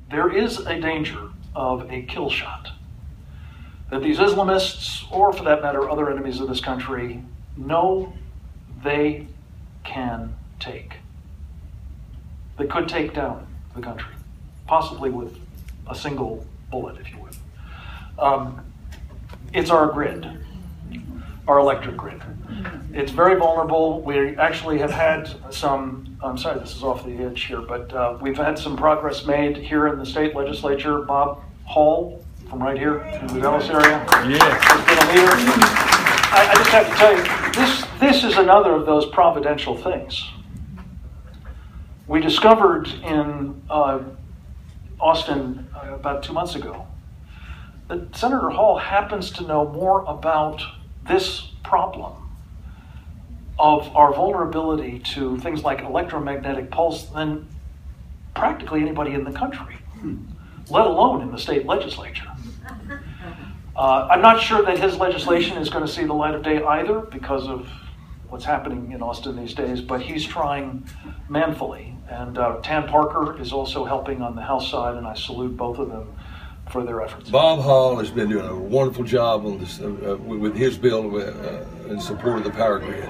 There is a danger of a kill shot that these Islamists, or for that matter, other enemies of this country, know they can take. They could take down the country, possibly with a single bullet, if you would. It's our grid, our electric grid. It's very vulnerable. We actually have had some, I'm sorry, this is off the edge here, but we've had some progress made here in the state legislature. Bob Hall, from right here in the Dallas area, has been a leader. I just have to tell you, this is another of those providential things. We discovered in Austin about 2 months ago that Senator Hall happens to know more about this problem of our vulnerability to things like electromagnetic pulse than practically anybody in the country, let alone in the state legislature. I'm not sure that his legislation is going to see the light of day either because of what's happening in Austin these days, but he's trying manfully. And Tan Parker is also helping on the House side, and I salute both of them for their efforts. Bob Hall has been doing a wonderful job on this, with his bill in support of the power grid.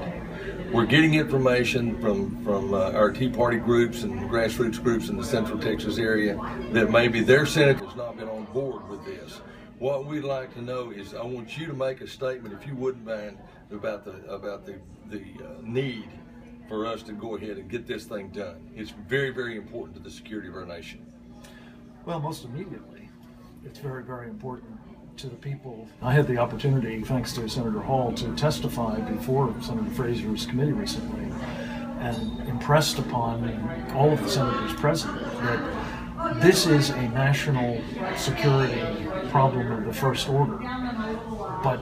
We're getting information from our Tea Party groups and grassroots groups in the Central Texas area that maybe their Senate has not been on board with this. What we'd like to know is, I want you to make a statement, if you wouldn't mind, about the need for us to go ahead and get this thing done. It's very, very important to the security of our nation. Well, most immediately, it's very, very important to the people. I had the opportunity, thanks to Senator Hall, to testify before Senator Fraser's committee recently and impressed upon all of the senators present that this is a national security problem of the first order. But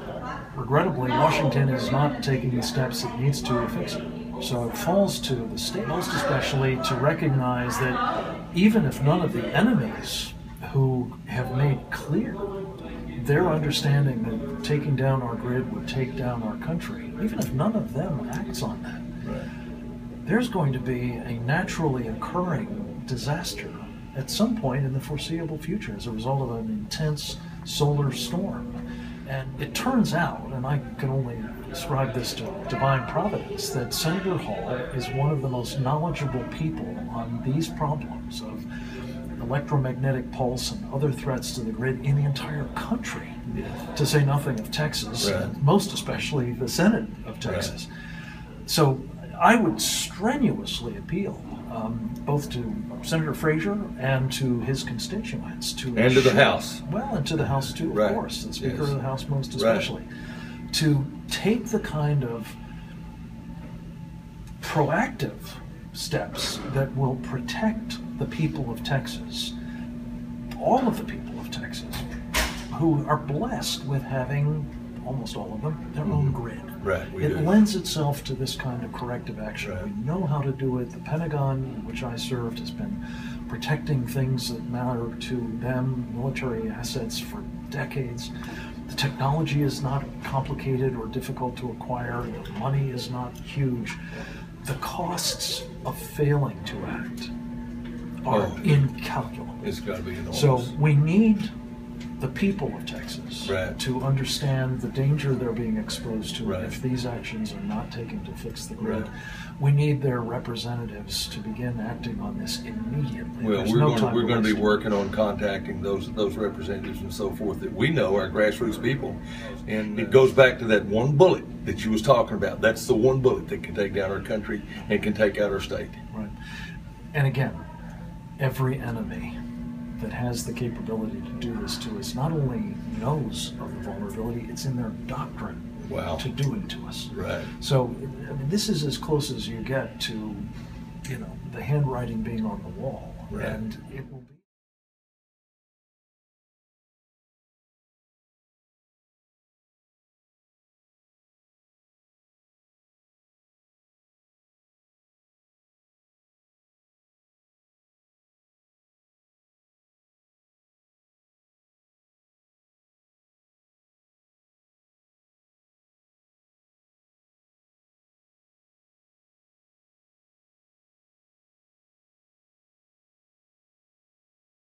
regrettably, Washington is not taking the steps it needs to fix it. So it falls to the state, most especially, to recognize that even if none of the enemies who have made clear their understanding that taking down our grid would take down our country, even if none of them acts on that, there's going to be a naturally occurring disaster at some point in the foreseeable future as a result of an intense solar storm. And it turns out, and I can only ascribe this to divine providence, that Senator Hall is one of the most knowledgeable people on these problems of electromagnetic pulse and other threats to the grid in the entire country, to say nothing of Texas, and most especially the Senate of Texas. So I would strenuously appeal both to Senator Fraser and to his constituents to and to the House. Well, and to the House too, of course, the Speaker of the House most especially, to take the kind of proactive steps that will protect the people of Texas, all of the people of Texas, who are blessed with having, almost all of them, their own grid. It lends itself to this kind of corrective action. We know how to do it. The Pentagon, in which I served, has been protecting things that matter to them, military assets, for decades. The technology is not complicated or difficult to acquire. The money is not huge. The costs of failing to act are incalculable. It's got to be enormous. So we need the people of Texas to understand the danger they're being exposed to if these actions are not taken to fix the grid. We need their representatives to begin acting on this immediately. Well, we're going to be working on contacting those representatives and so forth that we know are grassroots people. And it goes back to that one bullet that you was talking about. That's the one bullet that can take down our country and can take out our state. Right. And again, every enemy that has the capability to do this to us not only knows of the vulnerability, it's in their doctrine to do it to us. So I mean, this is as close as you get to, the handwriting being on the wall. And it will